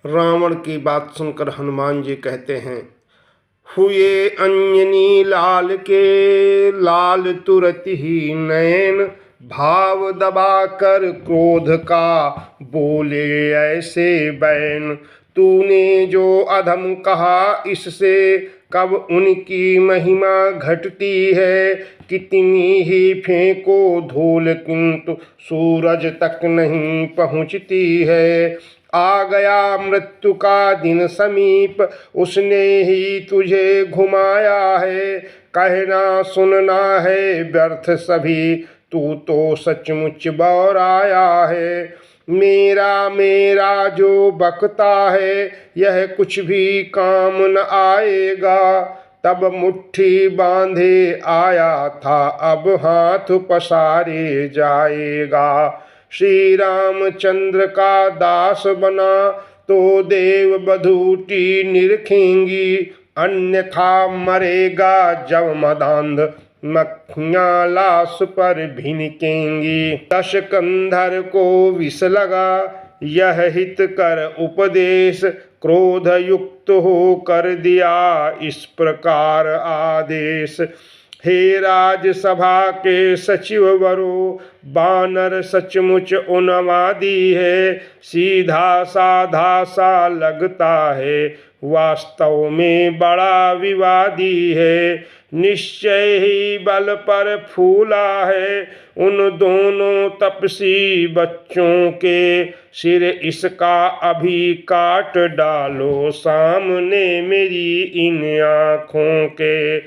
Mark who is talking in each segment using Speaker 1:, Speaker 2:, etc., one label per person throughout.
Speaker 1: रावण की बात सुनकर हनुमान जी कहते हैं, हुए अंजनी लाल के लाल तुरत ही नयन, भाव दबा कर क्रोध का बोले ऐसे बैन। तूने जो अधम कहा इससे कब उनकी महिमा घटती है। कितनी ही फेंको धूल किंतु सूरज तक नहीं पहुँचती है। आ गया मृत्यु का दिन समीप, उसने ही तुझे घुमाया है। कहना सुनना है व्यर्थ सभी, तू तो सचमुच बौराया है। मेरा मेरा जो बकता है यह कुछ भी काम न आएगा। तब मुट्ठी बांधे आया था, अब हाथ पसारे जाएगा। श्री रामचंद्र का दास बना तो देव बधूटी निरखेंगी, अन्यथा मरेगा जब मदांध मक्खियां लाश पर भिनकेंगी। दशकंधर को विष लगा यह हित कर उपदेश, क्रोध युक्त हो कर दिया इस प्रकार आदेश। हे राजसभा के सचिव वरो, बानर सचमुच उन्मादी है। सीधा साधा सा लगता है, वास्तव में बड़ा विवादी है। निश्चय ही बल पर फूला है उन दोनों तपसी बच्चों के सिर। इसका अभी काट डालो सामने मेरी इन आँखों के।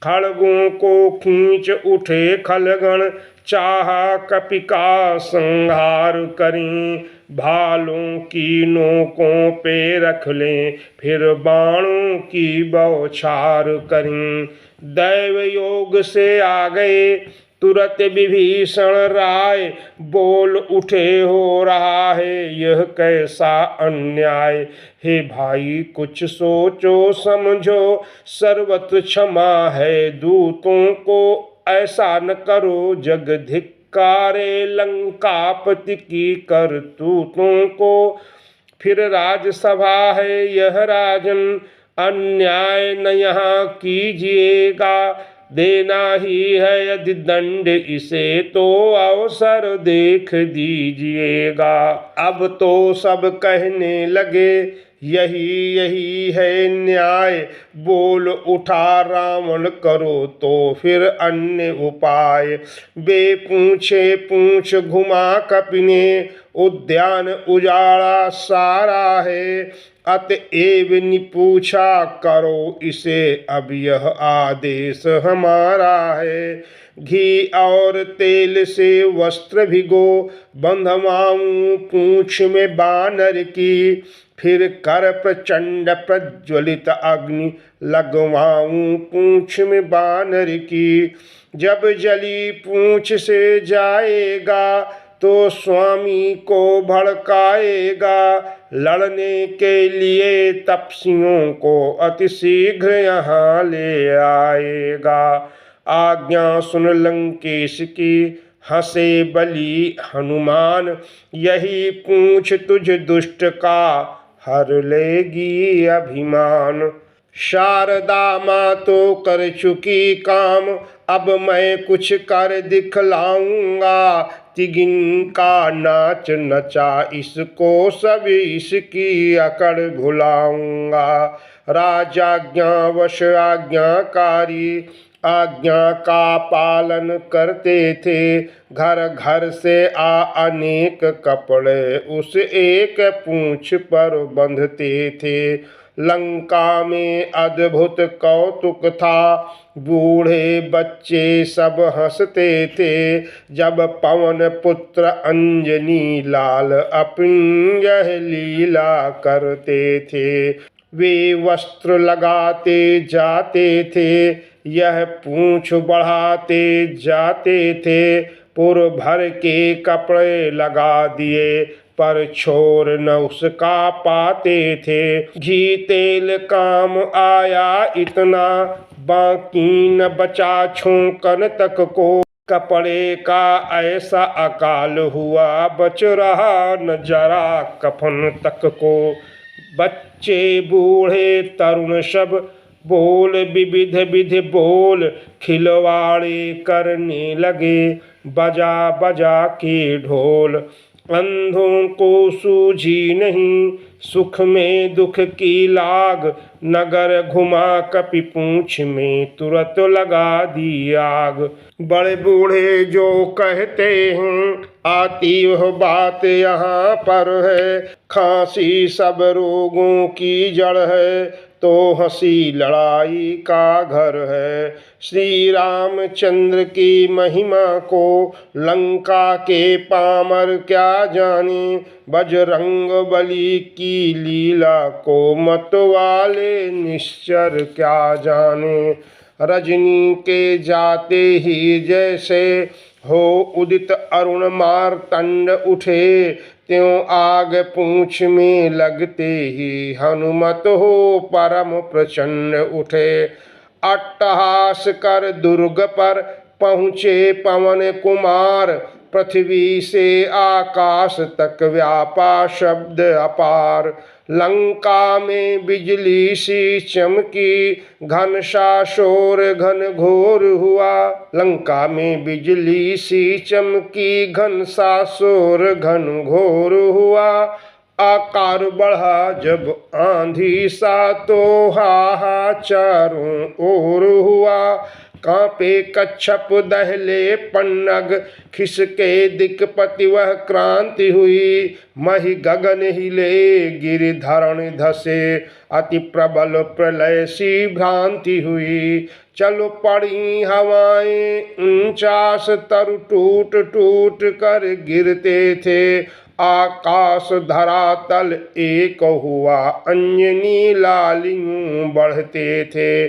Speaker 1: खड़गों को खींच उठे खलगण, चाहा कपि का संहार करें। भालों की नोकों पे रख लें, फिर बाणों की बौछार करें। दैव योग से आ गए तुरत विभीषण राय, बोल उठे हो रहा है यह कैसा अन्याय। हे भाई कुछ सोचो समझो, सर्वत्र क्षमा है दूतों को। ऐसा न करो जग धिक्कारे लंकापति की करतूतों को। फिर राजसभा है यह राजन, अन्याय न यहाँ कीजिएगा। देना ही है यदि दंड इसे तो अवसर देख दीजिएगा। अब तो सब कहने लगे यही यही है न्याय। बोल उठा रावण करो तो फिर अन्य उपाय। बे पूछे पूछ घुमा कपि ने, उद्यान उजाड़ा सारा है। अतएव निपूछा करो इसे, अब यह आदेश हमारा है। घी और तेल से वस्त्र भिगो, बंधवाऊं पूंछ में बानर की। फिर कर प्रचंड प्रज्वलित अग्नि, लगवाऊं पूंछ में बानर की। जब जली पूंछ से जाएगा तो स्वामी को भड़काएगा। लड़ने के लिए तपस्वियों को अति शीघ्र यहाँ ले आएगा। आज्ञा सुन लंकेश की, हंसे बली हनुमान। यही पूंछ तुझ दुष्ट का हर लेगी अभिमान। शारदा माँ तो कर चुकी काम, अब मैं कुछ कर दिखलाऊंगा। तिगिन का नाच नचा इसको सब इसकी अकड़ भुलाऊंगा। राजाज्ञावश आज्ञाकारी आज्ञा का पालन करते थे। घर घर से आ अनेक कपड़े उस एक पूंछ पर बंधते थे। लंका में अद्भुत कौतुक था, बूढ़े बच्चे सब हंसते थे। जब पवन पुत्र अंजनी लाल अपनी यह लीला करते थे। वे वस्त्र लगाते जाते थे, यह पूंछ बढ़ाते जाते थे। पुर भर के कपड़े लगा दिए, पर छोर न उसका पाते थे। घी तेल काम आया इतना, बाकी न बचा छोंकन तक को। कपड़े का ऐसा अकाल हुआ, बच रहा न जरा कफन तक को। बच्चे बूढ़े तरुण सब बोल विविध विधि बोल खिलवाड़े करने लगे बजा बजा के ढोल। अंधों को सूझी नहीं सुख में दुख की लाग, नगर घुमा कपि पूंछ में तुरंत लगा दी आग। बड़े बूढ़े जो कहते हैं आती वह बात यहाँ पर है, खांसी सब रोगों की जड़ है तो हंसी लड़ाई का घर है। श्री रामचंद्र की महिमा को लंका के पामर क्या जाने, बजरंग बली की लीला को मतवाले निश्चर क्या जाने। रजनी के जाते ही जैसे हो उदित अरुण मार्तंड उठे, त्यों आग पूंछ में लगते ही हनुमत हो परम प्रचंड उठे। अट्टहास कर दुर्ग पर पहुँचे पवन कुमार, पृथ्वी से आकाश तक व्यापा शब्द अपार। लंका में बिजली सी चमकी घन सा शोर घन घोर हुआ, लंका में बिजली सी चमकी घन सा शोर घन घोर हुआ। आकार बढ़ा जब आंधी सा तो हाहा चारों ओर हुआ। कांपे कच्छप दहले पन्नग, खिसके दिक्पति वह क्रांति हुई। मही गगन हिले गिरिधरण धसे, अति प्रबल प्रलय सी भ्रांति हुई। चल पड़ी हवाएं 49 तरु टूट टूट कर गिरते थे, आकाश धरातल एक हुआ अंजनी लालियों बढ़ते थे।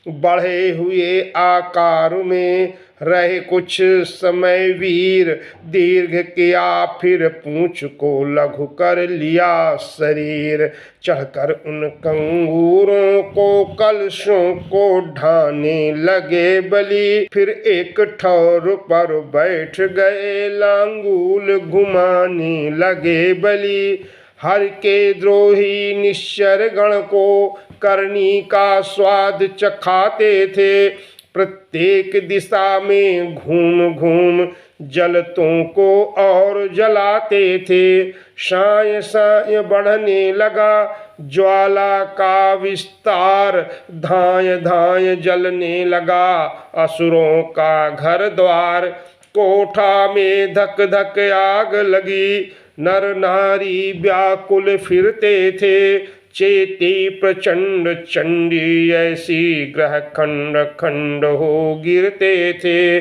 Speaker 1: बढ़े हुए आकार में रहे कुछ समय वीर, दीर्घ किया फिर पूंछ को लघु कर लिया शरीर। चढ़कर उन कंगूरों को कलशों को ढाने लगे बलि, फिर एक ठौर पर बैठ गए लांगूल घुमाने लगे बलि। हर के द्रोही निश्चर गण को करनी का स्वाद चखाते थे, प्रत्येक दिशा में घूम घूम जलतों को और जलाते थे। साय साय बढ़ने लगा ज्वाला का विस्तार, धाय धाय जलने लगा असुरों का घर द्वार। कोठा में धक धक आग लगी, नर नारी व्याकुल फिरते थे। चेती प्रचंड चंडी ऐसी ग्रह खंड खंड हो गिरते थे।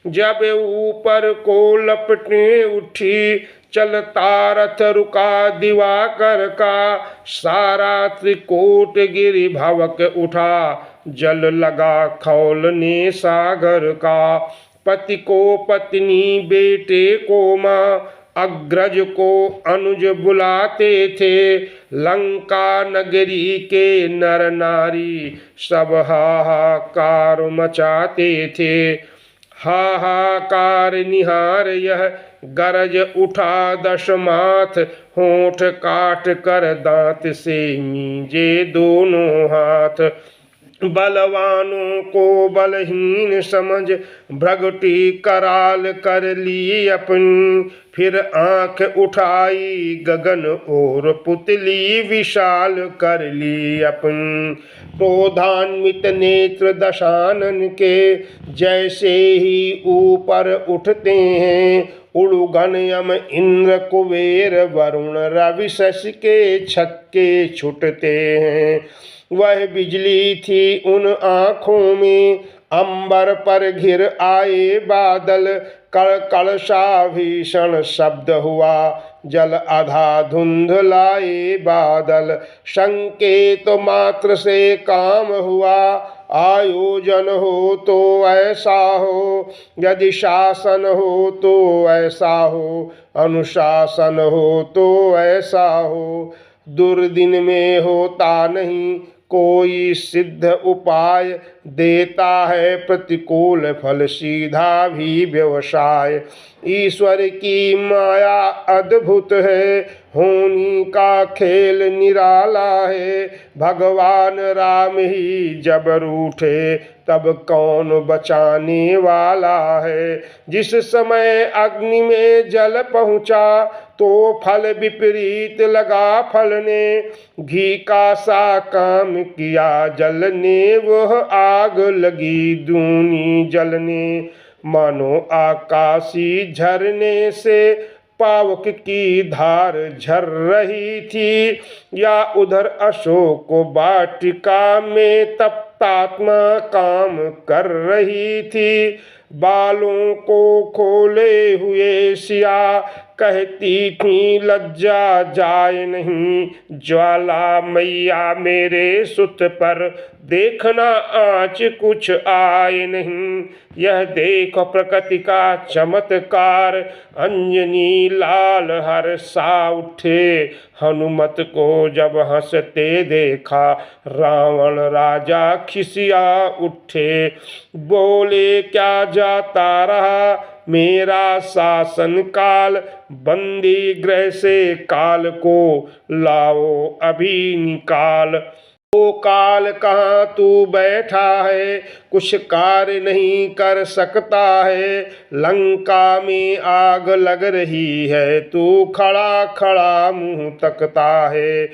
Speaker 1: जब ऊपर को लपटे उठी चलता रथ रुका दिवाकर का, सारा त्रिकोट गिरि भवक उठा जल लगा खौलने सागर का। पति को पत्नी बेटे को माँ अग्रज को अनुज बुलाते थे, लंका नगरी के नर नारी सब हाहाकार मचाते थे। हाहाकार निहार यह गरज उठा दशमाथ, होंठ काट कर दांत से मीजे दोनों हाथ। बलवानों को बलहीन समझ भ्रगटी कराल कर ली अपनी, फिर आंख उठाई गगन और पुतली विशाल कर ली अपनी। क्रोधान्वित नेत्र दशानन के जैसे ही ऊपर उठते हैं, उड़ुगन यम इंद्र कुबेर वरुण रवि शशि के छक्के छुटते हैं। वह बिजली थी उन आँखों में, अंबर पर घिर आए बादल। कड़कड़ सा भीषण शब्द हुआ, जल आधा धुंध लाए बादल। संकेत मात्र से काम हुआ, आयोजन हो तो ऐसा हो। यदि शासन हो तो ऐसा हो, अनुशासन हो तो ऐसा हो। दुर्दिन में होता नहीं कोई सिद्ध उपाय, देता है प्रतिकूल फल सीधा भी व्यवसाय। ईश्वर की माया अद्भुत है, होनी का खेल निराला है। भगवान राम ही जब रूठे, तब कौन बचाने वाला है। जिस समय अग्नि में जल पहुँचा, तो फल विपरीत लगा फलने। घी का सा काम किया जल ने, वह आग लगी दूनी जलने। मानो आकाशी झरने से पावक की धार झर रही थी, या उधर अशोक वाटिका में तप्तात्मा काम कर रही थी। बालों को खोले हुए सिया कहती थी लज्जा जाए नहीं। ज्वाला मैया मेरे सुत पर, देखना आँच कुछ आए नहीं। यह देखो प्रकृति का चमत्कार, अंजनी लाल हर्षा उठे। हनुमत को जब हंसते देखा, रावण राजा खिसिया उठे। बोले क्या जाता रहा मेरा शासन काल, बंदी गृह से काल को लाओ अभी निकाल। वो काल कहाँ तू बैठा है, कुछ कार्य नहीं कर सकता है। लंका में आग लग रही है, तू खड़ा खड़ा मुंह तकता है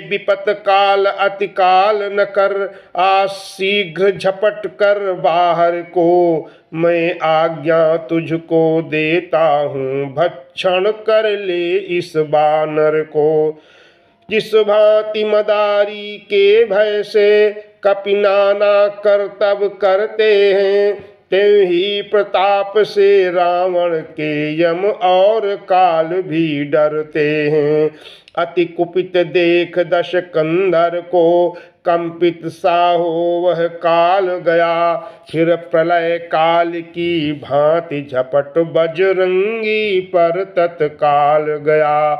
Speaker 1: विपत काल अति काल न कर, आज शीघ्र झपट कर बाहर को। मैं आज्ञा तुझको देता हूँ, भक्षण कर ले इस बानर को। जिस भांति मदारी के भय से कपि नाना करतब करते हैं, त्यों ही प्रताप से रावण के यम और काल भी डरते हैं। अति कुपित देख दश कंधर को, कंपित सा हो वह काल गया। फिर प्रलय काल की भांति झपट बजरंगी पर तत्काल गया।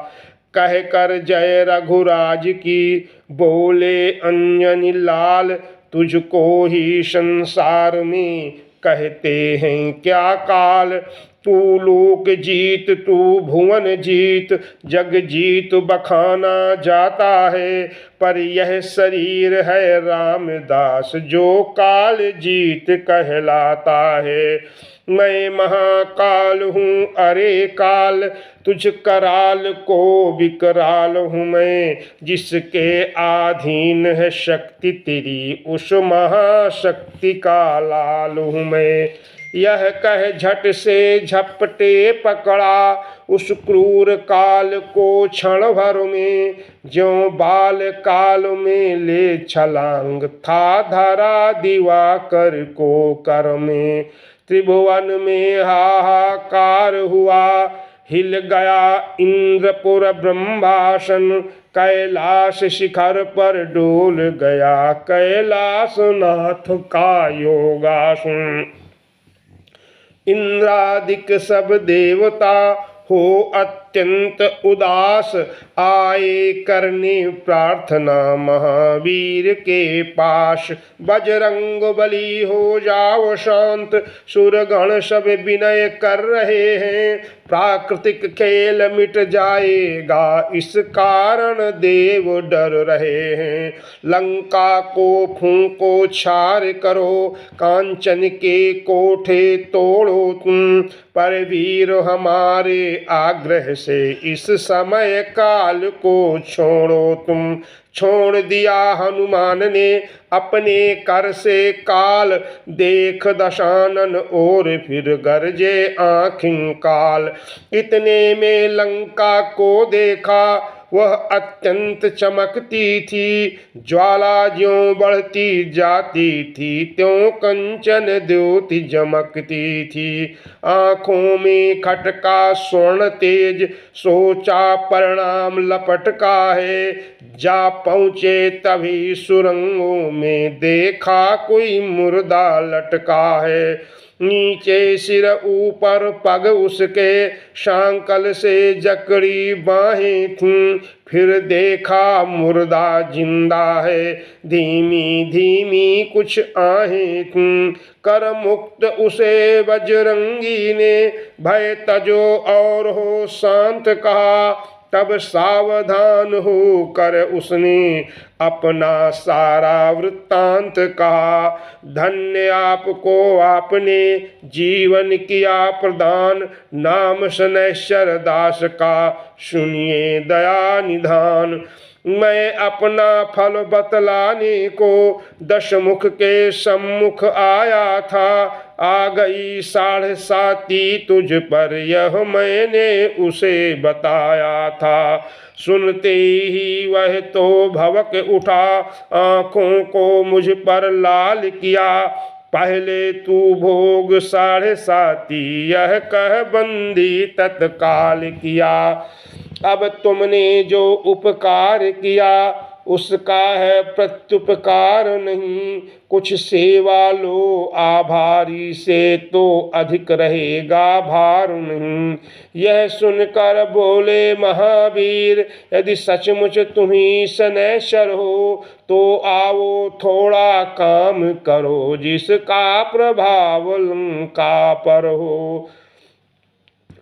Speaker 1: कह कर जय रघुराज की, बोले अंजनी लाल। तुझको ही संसार में कहते हैं क्या काल। तू लोक जीत तू भुवन जीत, जग जीत बखाना जाता है। पर यह शरीर है रामदास, जो काल जीत कहलाता है। मैं महाकाल हूँ अरे काल, तुझ कराल को विकराल हूँ मैं। जिसके अधीन है शक्ति तेरी, उस महाशक्ति का लाल हूँ मैं। यह कह झट से झपटे पकड़ा, उस क्रूर काल को क्षण भर में। ज्यों बाल काल में ले छलांग, था धरा दिवाकर को कर में। त्रिभुवन में हाहाकार हुआ, हिल गया इंद्रपुर ब्रह्मासन। कैलाश शिखर पर डोल गया, कैलाशनाथ का योगासन। इंद्रादिक सब देवता हो अत्यंत उदास, आए करने प्रार्थना महावीर के पास। बजरंग बली हो जाओ शांत, सुरगण सब विनय कर रहे हैं। प्राकृतिक खेल मिट जाएगा, इस कारण देव डर रहे हैं। लंका को फूंको छार करो, कांचन के कोठे तोड़ो तुम। पर वीर हमारे आग्रह से, इस समय काल को छोड़ो तुम। छोड़ दिया हनुमान ने अपने कर से काल, देख दशानन और फिर गरजे आँखिन काल। इतने में लंका को देखा, वह अत्यंत चमकती थी। ज्वाला ज्यों बढ़ती जाती थी, त्यों कंचन द्योति चमकती थी। आँखों में खटका स्वर्ण तेज, सोचा परिणाम लपट का है। जा पहुँचे तभी सुरंगों में, देखा कोई मुर्दा लटका है। नीचे सिर ऊपर पग उसके सांकल से जकड़ी बाहें थीं। फिर देखा मुर्दा जिंदा है, धीमी धीमी कुछ आहें थीं। कर मुक्त उसे बजरंगी ने, भय तजो और हो शांत कहा। तब सावधान हो कर उसने अपना सारा वृत्तांत कहा। धन्य आपको आपने जीवन किया प्रदान, नाम शनैश्वर दास का सुनिए दया निधान। मैं अपना फल बतलाने को दशमुख के सम्मुख आया था। आ गई 7.5 तुझ पर, यह मैंने उसे बताया था। सुनते ही वह तो भवक उठा, आंखों को मुझ पर लाल किया। पहले तू भोग 7.5 यह कह बंदी तत्काल किया। अब तुमने जो उपकार किया उसका है प्रत्युपकार नहीं। कुछ सेवा लो आभारी से तो अधिक रहेगा भार नहीं। यह सुनकर बोले महावीर, यदि सचमुच तुम्ही शनैश्वर हो तो आओ थोड़ा काम करो, जिसका प्रभाव लंका पर हो।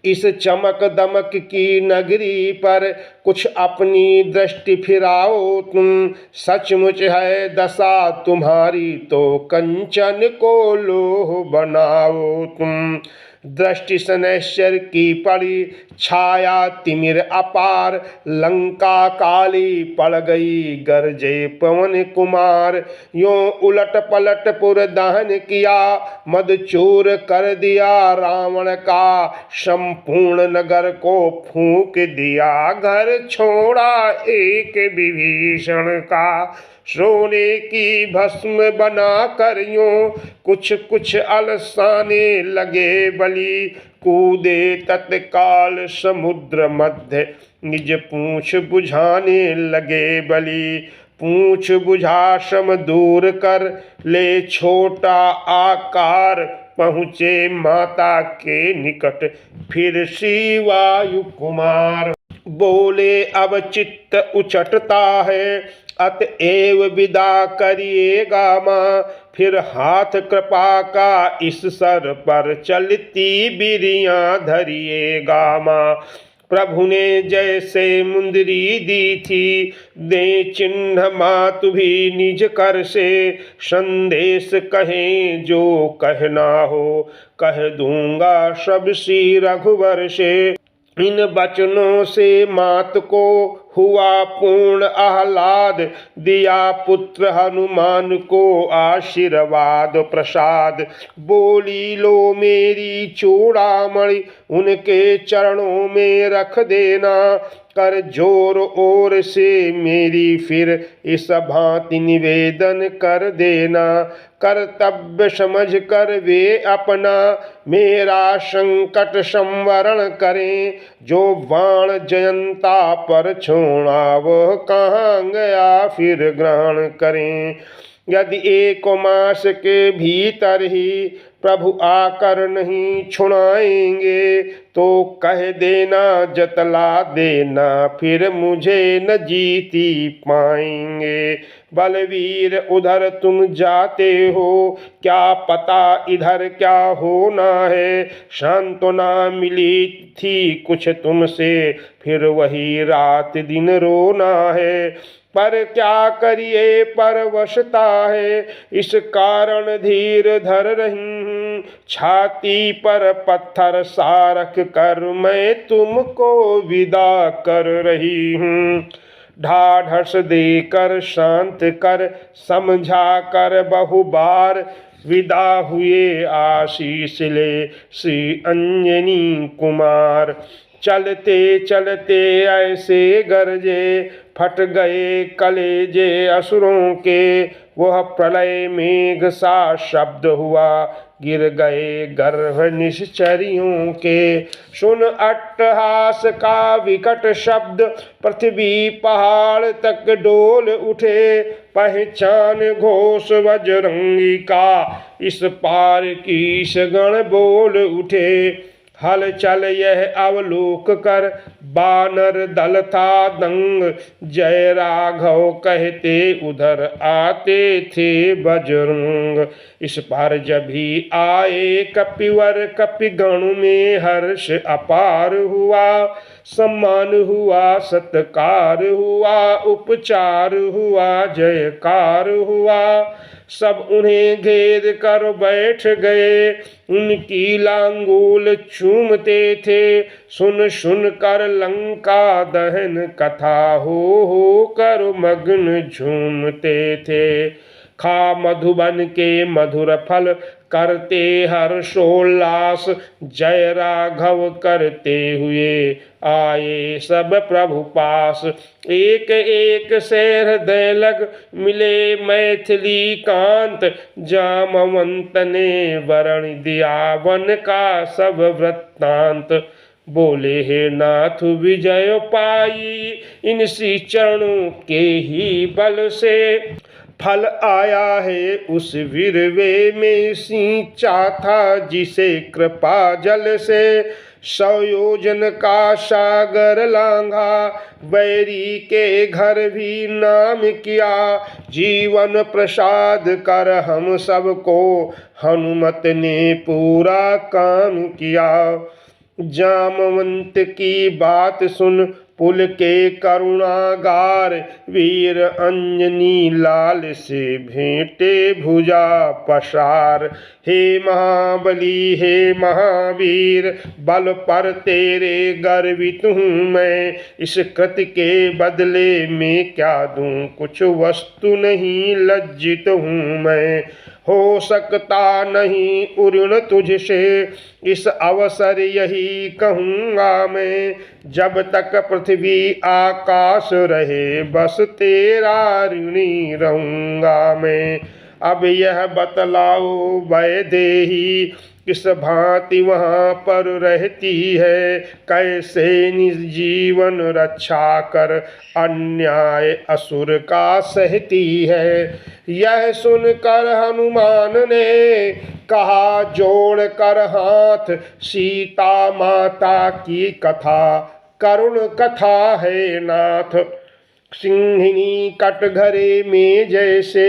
Speaker 1: इस चमक दमक की नगरी पर कुछ अपनी दृष्टि फिराओ तुम। सचमुच है दशा तुम्हारी तो कंचन को लोह बनाओ तुम। दृष्टि शनैश्वर की पड़ी छाया तिमिर अपार, लंका काली पड़ गई गरजे पवन कुमार। यों उलट पलट पुर दहन किया, मद चूर कर दिया रावण का। संपूर्ण नगर को फूंक दिया, घर छोड़ा एक विभीषण का। सोने की भस्म बना कर यूं कुछ कुछ अलसाने लगे बलि। कूदे तत्काल समुद्र मध्य, निज पूंछ बुझाने लगे बलि। पूंछ बुझा श्रम दूर कर ले छोटा आकार, पहुँचे माता के निकट फिर श्री वायु कुमार। बोले अब चित्त उचटता है, अतएव विदा करिएगा माँ। फिर हाथ कृपा का इस सर पर चलती बिरियाँ धरिएगा माँ। प्रभु ने जैसे मुंदरी दी थी, दे चिन्ह मातु भी निज कर से। संदेश कहें जो कहना हो, कह दूंगा सब श्री रघुवर से। इन वचनों से मात को हुआ पूर्ण आह्लाद, दिया पुत्र हनुमान को आशीर्वाद प्रसाद। बोली लो मेरी चूड़ामणि, उनके चरणों में रख देना। कर जोर ओर से मेरी फिर इस भांति निवेदन कर देना। कर्तव्य समझ कर वे अपना मेरा संकट संवरण करें। जो बाण जयंता पर छोड़ा वह कहाँ गया फिर ग्रहण करें। यदि 1 मास के भीतर ही प्रभु आकर नहीं छुड़ाएंगे, तो कह देना जतला देना, फिर मुझे न जीती पाएंगे। बलवीर उधर तुम जाते हो, क्या पता इधर क्या होना है। सांत्वना मिली थी कुछ तुमसे, फिर वही रात दिन रोना है। पर क्या करिए परवशता है, इस कारण धीर धर रही हूँ। छाती पर पत्थर सा रख कर मैं तुमको विदा कर रही हूँ। ढाढ़स देकर शांत कर समझा कर बहुबार, विदा हुए आशीष ले श्री अंजनी कुमार। चलते चलते ऐसे गरजे, फट गए कलेजे असुरों के। वह प्रलय मेघ सा शब्द हुआ, गिर गए गर्भ निश्चरियों के। सुन अट्टहास का विकट शब्द, पृथ्वी पहाड़ तक डोल उठे। पहचान घोष बजरंगी का, इस पार कीश गण बोल उठे। हल चल यह अवलोक कर, बानर दल था दंग, जय राघव कहते उधर आते थे बजरंग। इस पार जब भी आए कपिवर, कपिगण में हर्ष अपार हुआ, सम्मान हुआ सत्कार हुआ, उपचार हुआ जयकार हुआ। सब उन्हें घेर कर बैठ गए, उनकी लांगूल चूमते थे। सुन सुन कर लंका दहन कथा हो कर मग्न झूमते थे। खा मधुबन के मधुर फल, करते हर्षोल्लास, जय राघव करते हुए आए सब प्रभु पास। एक एक से हृदय लग मिले मैथिली कांत, जामवंत ने वरण दिया वन का सब वृत्तांत। बोले हे नाथ विजय पाई, इन श्री चरणों के ही बल से। फल आया है उस विरवे में, सींचा था जिसे कृपा जल से। 100 योजन का सागर लांघा, बैरी के घर भी नाम किया। जीवन प्रसाद कर हम सबको, हनुमत ने पूरा काम किया। जामवंत की बात सुन पुल के करुणागार, वीर अंजनी लाल से भेंटे भुजा पसार। हे महाबली हे महावीर, बल पर तेरे गर्वित हूँ मैं। इस कृत्य के बदले में क्या दूँ, कुछ वस्तु नहीं लज्जित हूँ मैं। हो सकता नहीं उऋण तुझसे, इस अवसर यही कहूँगा मैं। जब तक पृथ्वी आकाश रहे, बस तेरा ऋणी रहूँगा मैं। अब यह बतलाओ वैदेही, किस भांति वहाँ पर रहती है। कैसे निज जीवन रक्षा कर, अन्याय असुर का सहती है। यह सुनकर हनुमान ने कहा जोड़ कर हाथ, सीता माता की कथा करुण कथा है नाथ। सिंहिनी कटघरे में जैसे,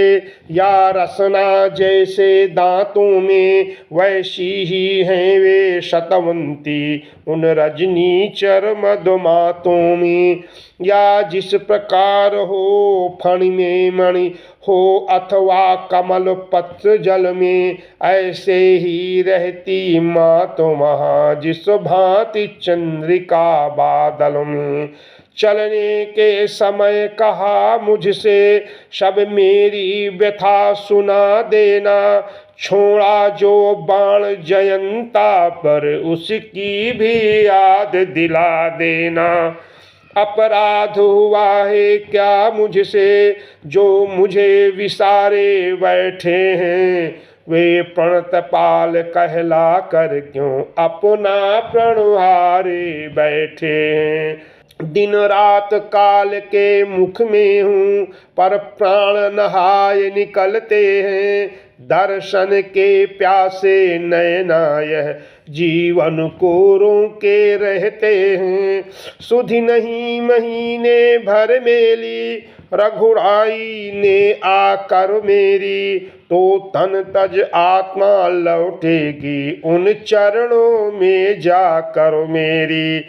Speaker 1: या रसना जैसे दांतों में, वैसी ही हैं वे शतवंती उन रजनी चर मधुमातों में। या जिस प्रकार हो फणि में मणि हो, अथवा कमल पत्र जल में, ऐसे ही रहती माँ तो वहाँ जिस भांति चंद्रिका बादल में। चलने के समय कहा मुझसे, सब मेरी व्यथा सुना देना। छोड़ा जो बाण जयंता पर, उसकी भी याद दिला देना। अपराध हुआ है क्या मुझसे, जो मुझे विसारे बैठे हैं। वे प्रणतपाल कहला कर क्यों अपना प्रणहारे बैठे हैं। दिन रात काल के मुख में हूँ, पर प्राण नहाय निकलते हैं। दर्शन के प्यासे नैना यह जीवन को रोके रहते हैं। सुधि नहीं महीने भर मेली, रघुराई ने आकर मेरी। तो तन तज आत्मा लौटेगी, उन चरणों में जाकर मेरी।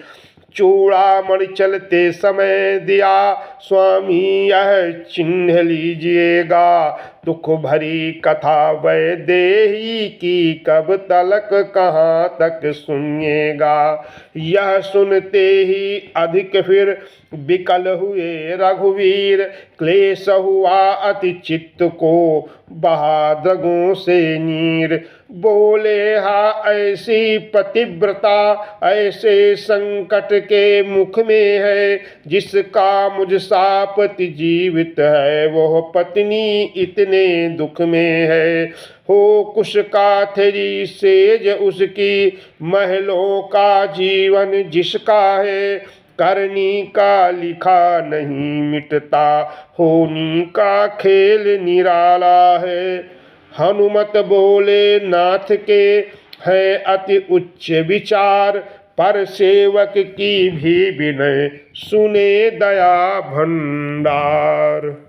Speaker 1: चूड़ामणि चलते समय दिया, स्वामी यह चिन्ह लीजिएगा। दुख भरी कथा वैदेही की, कब तलक कहाँ तक सुनिएगा। यह सुनते ही अधिक फिर विकल हुए रघुवीर। क्लेश हुआ अति चित्त को, बहा द्रगों से नीर। बोले हा ऐसी पतिव्रता, ऐसे संकट के मुख में है। जिसका मुझ सा पति जीवित है, वह पत्नी इतने दुख में है। हो कुश का थेरी सेज उसकी, महलों का जीवन जिसका है। करनी का लिखा नहीं मिटता, होनी का खेल निराला है। हनुमत बोले नाथ के है अति उच्च विचार, पर सेवक की भी विनय सुने दया भंडार।